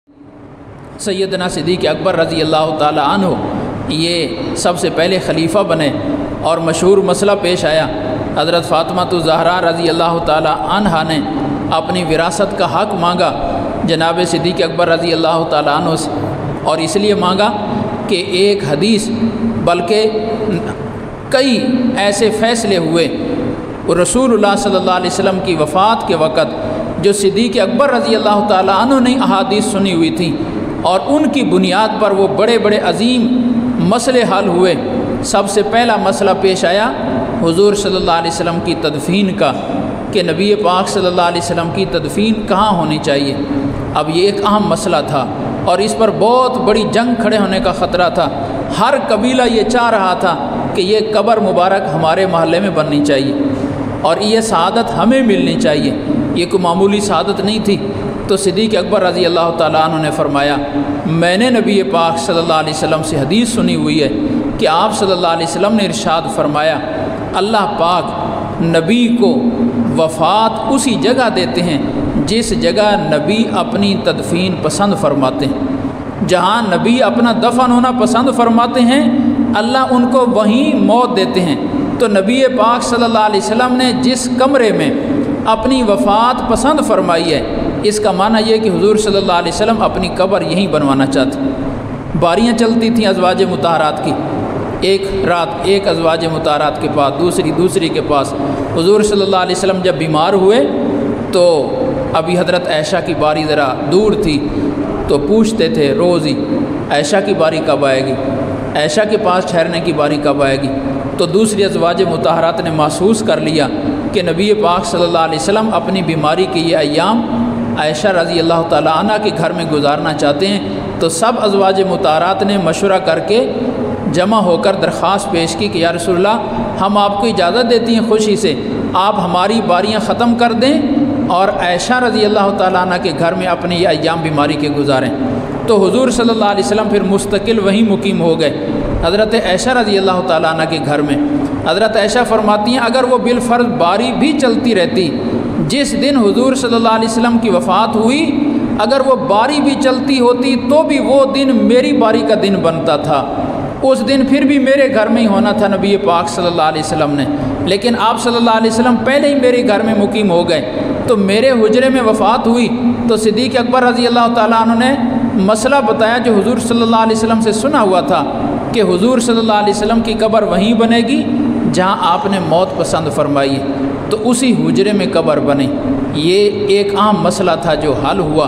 सैयदना सिद्दीक़ अकबर रज़ी अल्लाह ताला अन्हु ये सबसे पहले खलीफा बने और मशहूर मसला पेश आया। हज़रत फ़ातिमा ज़हरा रज़ी अल्लाह ताला अन्हा ने अपनी विरासत का हक़ मांगा जनाब सिद्दीक़ अकबर रज़ी अल्लाह ताला अन्हु से, और इसलिए मांगा कि एक हदीस बल्कि कई ऐसे फ़ैसले हुए रसूलुल्लाह सल्लल्लाहु अलैहि वसल्लम की वफ़ात के वक़्त जो सिद्दीक़ अकबर रज़ी अल्लाह ताला अन्हु ने अहादीस सुनी हुई थी और उनकी बुनियाद पर वो बड़े बड़े अजीम मसले हल हुए। सबसे पहला मसला पेश आया हुज़ूर सल्लल्लाहु अलैहि वसल्लम की तदफ़ीन का कि नबी पाक सल्लल्लाहु अलैहि वसल्लम की तदफ़ीन कहाँ होनी चाहिए। अब ये एक अहम मसला था और इस पर बहुत बड़ी जंग खड़े होने का ख़तरा था। हर कबीला ये चाह रहा था कि ये कब्र मुबारक हमारे महल्ले में बननी चाहिए और ये शहादत हमें मिलनी चाहिए, ये कोई मामूली शहादत नहीं थी। तो सिद्दीक़ अकबर रज़ी अल्लाह ताला अन्हु ने फरमाया, मैंने नबी पाक सल्लल्लाहु अलैहि वसल्लम से हदीस सुनी हुई है कि आप सल्लल्लाहु अलैहि वसल्लम ने इरशाद फरमाया, अल्लाह पाक नबी को वफ़ात उसी जगह देते हैं जिस जगह नबी अपनी तदफ़ीन पसंद फरमाते हैं। जहाँ नबी अपना दफन होना पसंद फरमाते हैं अल्लाह उनको वहीं मौत देते हैं। तो नबी पाक सल्लल्लाहु अलैहि वसल्लम ने जिस कमरे में अपनी वफ़ात पसंद फरमाई है, इसका माना यह कि हुज़ूर सल्लल्लाहु अलैहि वसल्लम अपनी कब्र यहीं बनवाना चाहते। बारियाँ चलती थीं अज़वाज मुताहरात की, एक रात एक अज़वाज मुताहरात के पास, दूसरी के पास। हुज़ूर सल्लल्लाहु अलैहि वसल्लम जब बीमार हुए तो अभी हज़रत आयशा की बारी ज़रा दूर थी, तो पूछते थे रोज़ ही आयशा की बारी कब आएगी, आयशा के पास ठहरने की बारी कब आएगी। तो दूसरी अज़वाज मुताहरात ने महसूस कर लिया कि नबी पाक सल्लल्लाहु अलैहि वसल्लम अपनी बीमारी के ये अय्याम आयशा रज़ी अल्लाह ताला अन्हा के घर में गुजारना चाहते हैं। तो सब अज़वाज मुताहरात ने मशवरा करके जमा होकर दरख्वास्त पेश की कि या रसूलल्लाह, हम आपको इजाज़त देती हैं खुशी से, आप हमारी बारियाँ ख़त्म कर दें और आयशा रज़ी अल्लाह ताला अन्हा के घर में अपने ये अय्याम बीमारी के गुजारें। तो हुज़ूर सल्लल्लाहु अलैहि वसल्लम फिर मुस्तकिल वहीं मुकीम हो गए हज़रत आयशा रज़ी अल्लाह ताला अन्हा के घर में। हज़रत आयशा फरमाती हैं, अगर वो बिलफ़र्ज़ बारी भी चलती रहती, जिस दिन हुज़ूर सल्लल्लाहु अलैहि वसल्लम की वफ़ात हुई, अगर वो बारी भी चलती होती तो भी वो दिन मेरी बारी का दिन बनता था। उस दिन फिर भी मेरे घर में ही होना था नबी पाक सल्लल्लाहु अलैहि वसल्लम ने, लेकिन आप सल्लल्लाहु अलैहि वसल्लम पहले ही मेरे घर में मुकीम हो गए। तो मेरे हुजरे में वफ़ात हुई तो सिद्दीक़ अकबर रज़ी अल्लाह ताला अन्हु ने मसला बताया जो हुज़ूर सल्लल्लाहु अलैहि वसल्लम से सुना हुआ था कि हुज़ूर सल्लल्लाहु अलैहि वसल्लम की कब्र वहीं बनेगी जहाँ आपने मौत पसंद फरमाई, तो उसी हुजरे में कब्र बने। ये एक अहम मसला था जो हल हुआ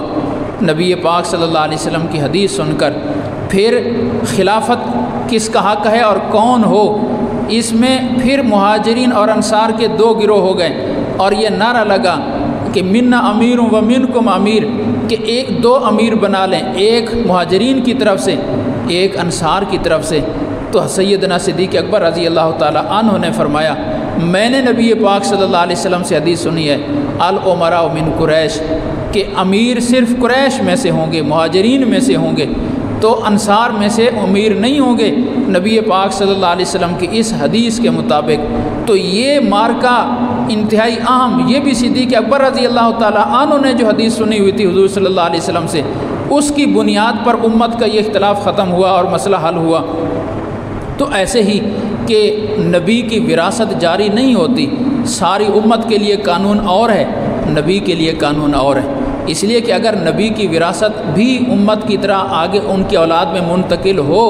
नबी पाक सल्लल्लाहु अलैहि वसल्लम की हदीस सुनकर। फिर खिलाफत किसका हक़ है और कौन हो, इसमें फिर मुहाजिरीन और अंसार के दो गिरोह हो गए और ये नारा लगा कि मिन्ना अमीर व मिनकुम अमीर, कि एक दो अमीर बना लें, एक मुहाजिरीन की तरफ से एक अंसार की तरफ से। तो सैयदना सिद्दीक़ अकबर रज़ी अल्लाह ताला अन्हु ने फरमाया, मैंने नबी पाक सल्लल्लाहु अलैहि वसल्लम से हदीस सुनी है अल उमरा मिन कुरैश, कि अमीर सिर्फ़ कुरैश में से होंगे, मुहाजिरीन में से होंगे, तो अंसार में से अमीर नहीं होंगे नबी पाक सल्लल्लाहु अलैहि वसल्लम की इस हदीस के मुताबिक। तो ये मार्का इंतहाई अहम, ये भी सिद्दीक़ अकबर रज़ी अल्लाह ताला अन्हु ने जो हदीस सुनी हुई थी हुज़ूर सल्लल्लाहु अलैहि वसल्लम से, उसकी बुनियाद पर उम्मत का ये इख्तिलाफ़ ख़त्म हुआ और मसला हल हुआ। तो ऐसे ही कि नबी की विरासत जारी नहीं होती, सारी उम्मत के लिए कानून और है, नबी के लिए कानून और है। इसलिए कि अगर नबी की विरासत भी उम्मत की तरह आगे उनकी औलाद में मुंतकिल हो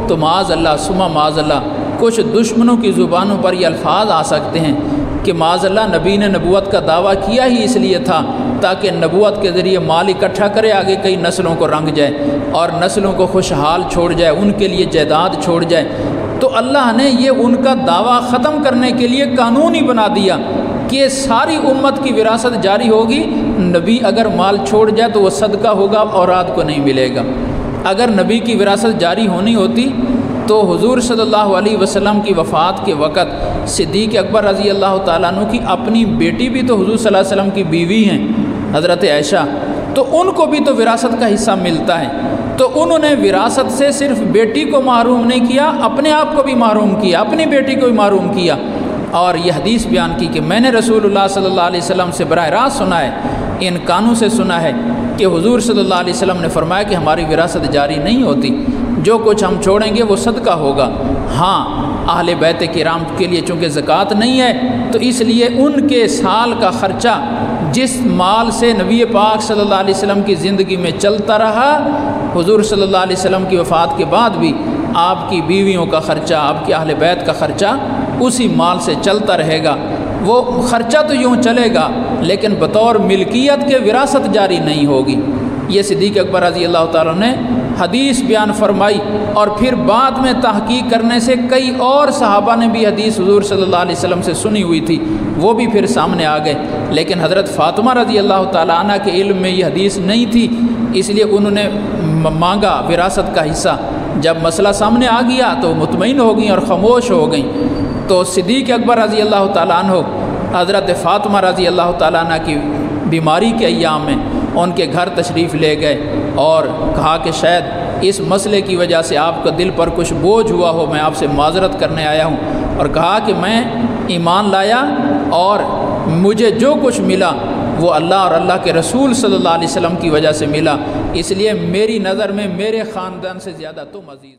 तो माज़अल्लाह सुमा माज़अल्लाह कुछ दुश्मनों की ज़ुबानों पर ये अल्फाज आ सकते हैं कि माज़अल्लाह नबी ने नबूवत का दावा किया ही इसलिए था ताकि नबूवत के ज़रिए माल इकट्ठा करे, आगे कई नस्लों को रंग जाए और नस्लों को खुशहाल छोड़ जाए, उनके लिए जायदाद छोड़ जाए। तो अल्लाह ने ये उनका दावा ख़त्म करने के लिए कानून ही बना दिया कि सारी उम्मत की विरासत जारी होगी। नबी अगर माल छोड़ जाए तो वो सदका होगा, औलाद को नहीं मिलेगा। अगर नबी की विरासत जारी होनी होती तो हुज़ूर सल्लल्लाहु अलैहि वसल्लम की वफ़ात के वक़्त सिद्दीक़ अकबर रज़ी अल्लाह ताला अन्हु की अपनी बेटी भी तो हुज़ूर सल्लल्लाहु अलैहि वसल्लम की बीवी हैं, हज़रत आयशा, तो उनको भी तो विरासत का हिस्सा मिलता है। तो उन्होंने विरासत से सिर्फ बेटी को महरूम नहीं किया, अपने आप को भी महरूम किया, अपनी बेटी को भी महरूम किया। और यह हदीस बयान की कि मैंने रसूलुल्लाह सल्लल्लाहु अलैहि वसल्लम से बराह रास्त सुना है, इन कानों से सुना है کہ حضور صلی اللہ علیہ وسلم نے فرمایا کہ ہماری وراثت جاری نہیں ہوتی، جو کچھ ہم چھوڑیں گے وہ صدقہ ہوگا۔ ہاں اہل بیت کرام کے لیے چونکہ زکوٰۃ نہیں ہے تو اس لیے ان کے سال کا خرچہ جس مال سے نبی پاک صلی اللہ علیہ وسلم کی زندگی میں چلتا رہا، حضور صلی اللہ علیہ وسلم کی وفات کے بعد بھی آپ کی بیویوں کا خرچہ، آپ کے اہل بیت کا خرچہ اسی مال سے چلتا رہے گا۔ وہ خرچہ تو یوں چلے گا لیکن بطور ملکیت کے وراثت جاری نہیں ہوگی۔ یہ صدیق اکبر رضی اللہ تعالیٰ نے حدیث بیان فرمائی، اور پھر بعد میں تحقیق کرنے سے کئی اور صحابہ نے بھی حدیث حضور صلی اللہ علیہ وسلم سے سنی ہوئی تھی، وہ بھی پھر سامنے آ گئے، لیکن حضرت فاطمہ رضی اللہ تعالیٰ عنہ کے علم میں یہ حدیث نہیں تھی، اس لیے انہوں نے مانگا وراثت کا حصہ۔ جب مسئلہ سامنے آ گیا تو مطمئن ہو گئیں اور خاموش ہو گئیں۔ تو صدیق اکبر رضی اللہ تعالیٰ عنہ حضرت فاطمہ رضی اللہ تعالیٰ عنہ کی بیماری کے ایام میں ان کے گھر تشریف لے گئے اور کہا کہ شاید اس مسئلے کی وجہ سے آپ کا دل پر کچھ بوجھ ہوا ہو، میں آپ سے معذرت کرنے آیا ہوں، اور کہا کہ میں ایمان لایا اور مجھے جو کچھ ملا وہ اللہ اور اللہ کے رسول صلی اللہ علیہ وسلم کی وجہ سے ملا، اس لیے میری نظر میں میرے خاندان سے زیادہ تم عزیز